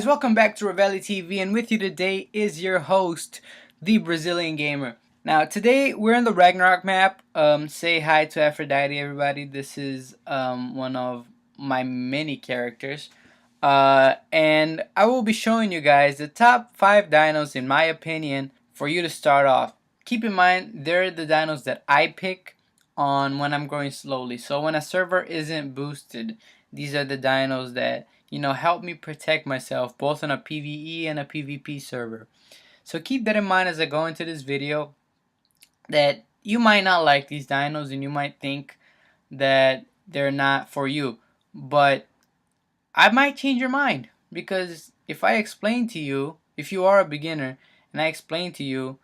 welcome back to Ravelli TV, and with you today is your host, TheBrazilianGamer. Now, today we're in the Ragnarok map. Say hi to Aphrodite, everybody. This is one of my many characters. And I will be showing you guys the top 5 dinos, in my opinion, for you to start off. Keep in mind, they're the dinos that I pick on when I'm growing slowly. So when a server isn't boosted, these are the dinos that, help me protect myself both on a PvE and a PvP server. So keep that in mind as I go into this video, that you might not like these dinos and you might think that they're not for you. But I might change your mind, because if I explain to you, if you are a beginner, and I explain to you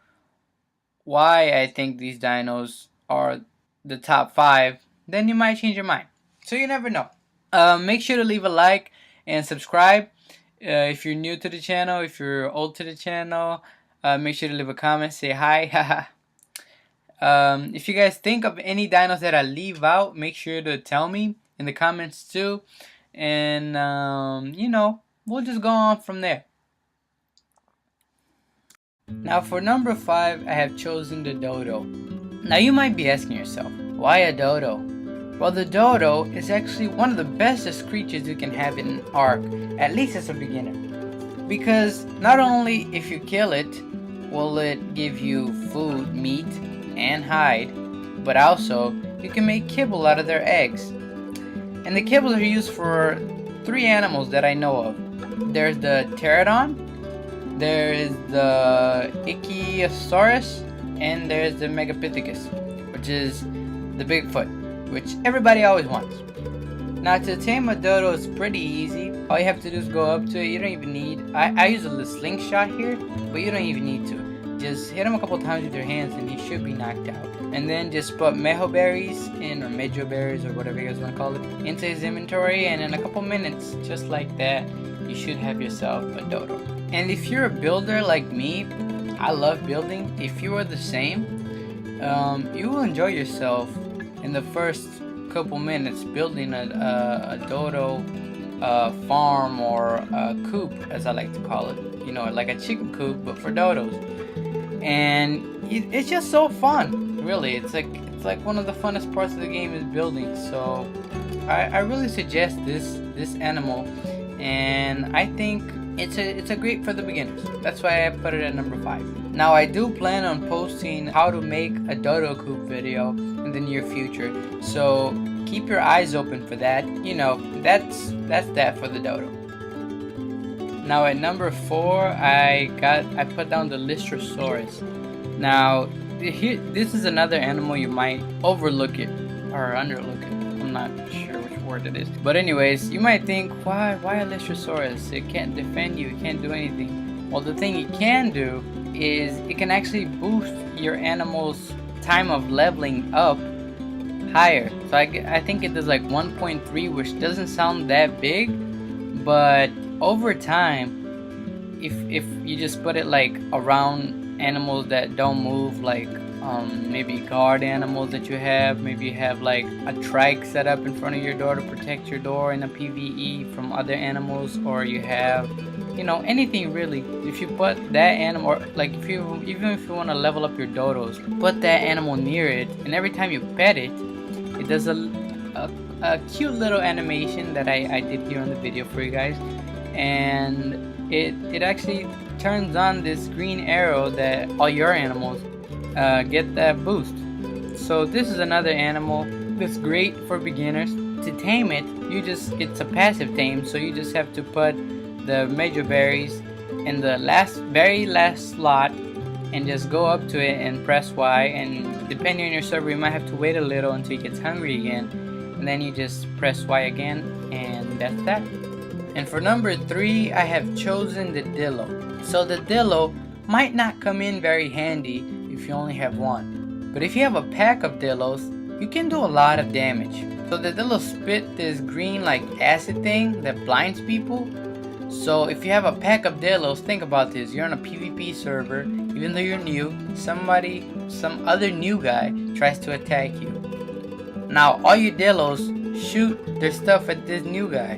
why I think these dinos are the top 5, then you might change your mind. So you never know. Make sure to leave a like and subscribe if you're new to the channel. If you're old to the channel, make sure to leave a comment, say hi. If you guys think of any dinos that I leave out, make sure to tell me in the comments too. And we'll just go on from there. Now for number 5, I have chosen the Dodo. Now you might be asking yourself, why a Dodo? Well, the Dodo is actually one of the bestest creatures you can have in ARK, at least as a beginner. Because not only if you kill it, will it give you food, meat, and hide, but also you can make kibble out of their eggs. And the kibbles are used for 3 animals that I know of. There's the pterodon, there is the ichthyosaurus, and there's the megapithecus, which is the Bigfoot, which everybody always wants. Now to tame a Dodo is pretty easy. All you have to do is go up to it. You don't even need, I use a slingshot here, but you don't even need to. Just hit him a couple times with your hands and he should be knocked out. And then just put mejo berries in, or mejo berries, or whatever you guys want to call it, into his inventory, and in a couple minutes, just like that, you should have yourself a Dodo. And if you're a builder like me, I love building. If you are the same, you will enjoy yourself in the first couple minutes building a Dodo farm, or a coop, as I like to call it. Like a chicken coop, but for Dodos. And it's just so fun, really. It's like one of the funnest parts of the game is building. So I really suggest this animal, and I think it's a great for the beginners. That's why I put it at number 5. Now I do plan on posting how to make a Dodo coop video in the near future, so keep your eyes open for that. That's that for the Dodo. Now at number 4, I put down the Lystrosaurus. Now this is another animal you might overlook it or underlook it. I'm not sure which word it is. But anyways, you might think, why a Lystrosaurus? It can't defend you, it can't do anything. Well, the thing it can do is it can actually boost your animal's time of leveling up higher. So I think it does like 1.3, which doesn't sound that big, but over time, if you just put it like around animals that don't move, like maybe guard animals that you have, maybe you have like a Trike set up in front of your door to protect your door in a PvE from other animals, or you have anything really. If you put that animal, or like even if you want to level up your Dodos, put that animal near it, and every time you pet it, it does a cute little animation that I did here on the video for you guys, and it actually turns on this green arrow that all your animals get that boost. So this is another animal that's great for beginners. To tame it, it's a passive tame, so you just have to put the mejo berries in the very last slot, and just go up to it and press Y, and depending on your server, you might have to wait a little until he gets hungry again, and then you just press Y again, and that's that. And for number 3, I have chosen the Dillo. So the Dillo might not come in very handy if you only have one, but if you have a pack of Dillos, you can do a lot of damage. So the Dillo spit this green like acid thing that blinds people. So if you have a pack of Dillos, think about this. You're on a PvP server, even though you're new, some other new guy tries to attack you. Now all your Dillos shoot their stuff at this new guy.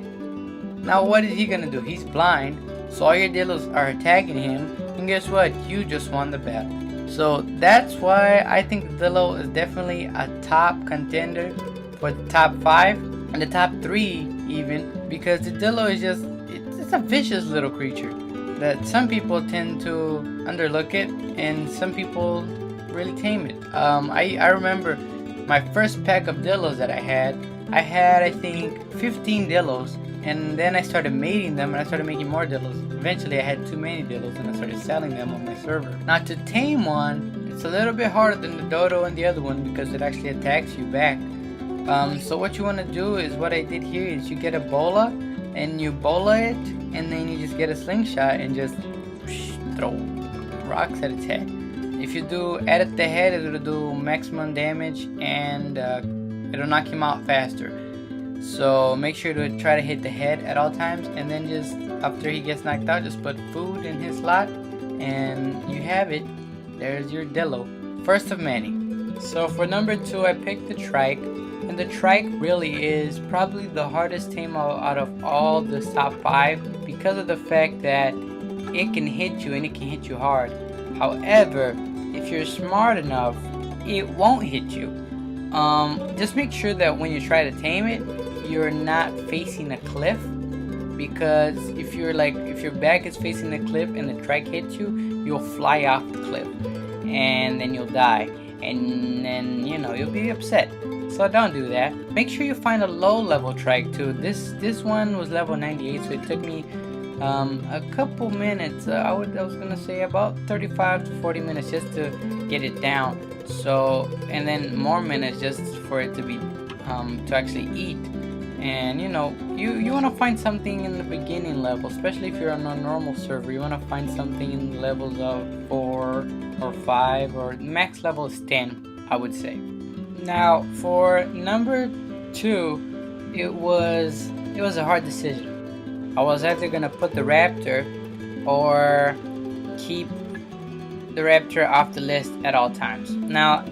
Now what is he gonna do? He's blind. So all your Dillos are attacking him, and guess what? You just won the battle. So that's why I think the Dillo is definitely a top contender for the top 5 and the top 3 even, because the Dillo is just, it's a vicious little creature that some people tend to underlook it and some people really tame it. I remember my first pack of Dillos that I had I think 15 Dillos, and then I started mating them and I started making more Dillos. Eventually I had too many Dillos and I started selling them on my server. Now to tame one, it's a little bit harder than the Dodo and the other one because it actually attacks you back. So what you want to do is what I did here is you get a bola and you bola it, and then you just get a slingshot and just throw rocks at its head. If you do at the head, it'll do maximum damage and it'll knock him out faster. So make sure to try to hit the head at all times, and then just after he gets knocked out, just put food in his slot and you have it. There's your Dillo, first of many. So for number 2 I picked the Trike, and the Trike really is probably the hardest tame out of all the top 5 because of the fact that it can hit you and it can hit you hard. However, if you're smart enough, it won't hit you. Just make sure that when you try to tame it, you're not facing a cliff, because if your back is facing the cliff and the Trike hits you, you'll fly off the cliff and then you'll die, and then you'll be upset. So don't do that. Make sure you find a low level Trike too. This one was level 98, so it took me a couple minutes. I was gonna say about 35 to 40 minutes just to get it down. So, and then more minutes just for it to be to actually eat. And you want to find something in the beginning level, especially if you're on a normal server. You want to find something in the levels of 4 or 5, or max level is 10, I would say. Now for number 2, it was a hard decision. I was either gonna put the Raptor or keep the Raptor off the list at all times. Now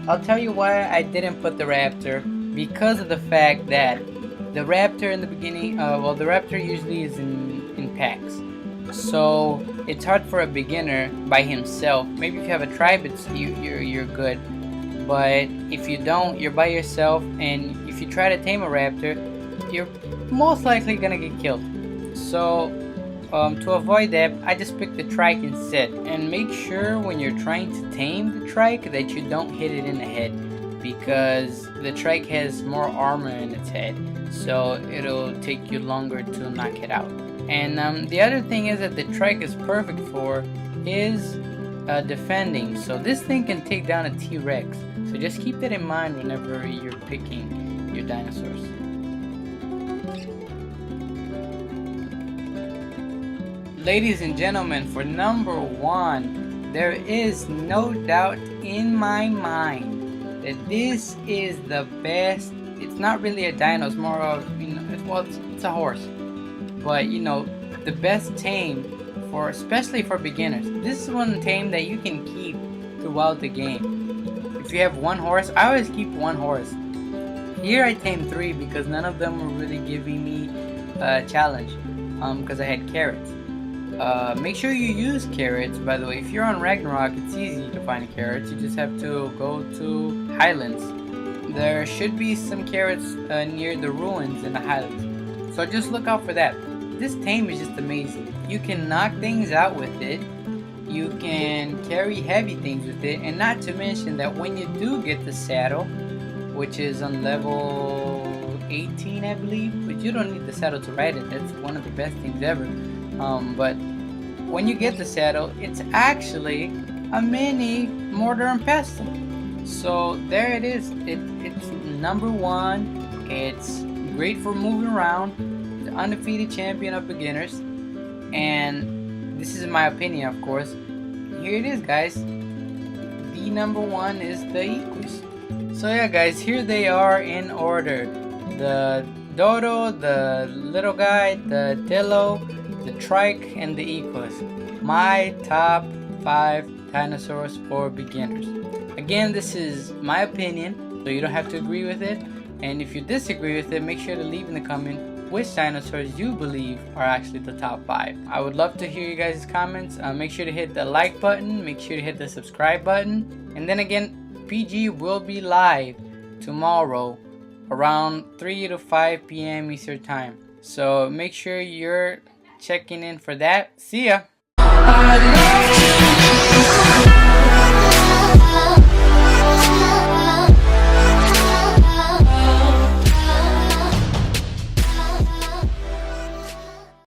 I'll tell you why I didn't put the Raptor, because of the fact that the Raptor in the beginning, the Raptor usually is in packs, so it's hard for a beginner by himself. Maybe if you have a tribe, you're good, but if you don't, you're by yourself, and if you try to tame a Raptor, you're most likely gonna get killed. So to avoid that, I just picked the Trike instead. And make sure when you're trying to tame the Trike that you don't hit it in the head, because the Trike has more armor in its head, so it'll take you longer to knock it out. And the other thing is that the Trike is perfect for is defending. So this thing can take down a T-Rex. So just keep that in mind whenever you're picking your dinosaurs. Ladies and gentlemen, for number 1, there is no doubt in my mind that this is the best. It's not really a dino, it's more of, it's a horse. But the best tame especially for beginners. This is one tame that you can keep throughout the game. If you have one horse, I always keep one horse. Here I tamed 3 because none of them were really giving me a challenge, because I had carrots. Make sure you use carrots, by the way. If you're on Ragnarok, it's easy to find carrots. You just have to go to Highlands. There should be some carrots near the ruins in the Highlands, so just look out for that. This tame is just amazing. You can knock things out with it, you can carry heavy things with it, and not to mention that when you do get the saddle, which is on level 18 I believe, but you don't need the saddle to ride it. That's one of the best things ever. But when you get the saddle, it's actually a mini mortar and pestle. So there it is. It's number 1. It's great for moving around. The undefeated champion of beginners. And this is my opinion, of course. Here it is, guys. The number 1 is the Equus. So yeah, guys, here they are in order. The Dodo, the little guy, the Dillo, the Trike, and the Equus. My top 5 dinosaurs for beginners. Again, this is my opinion, so you don't have to agree with it. And if you disagree with it, make sure to leave in the comment which dinosaurs you believe are actually the top 5. I would love to hear you guys' comments. Make sure to hit the like button, make sure to hit the subscribe button, and then again, PG will be live tomorrow around 3 to 5 p.m. Eastern Time. So make sure you're checking in for that. See ya!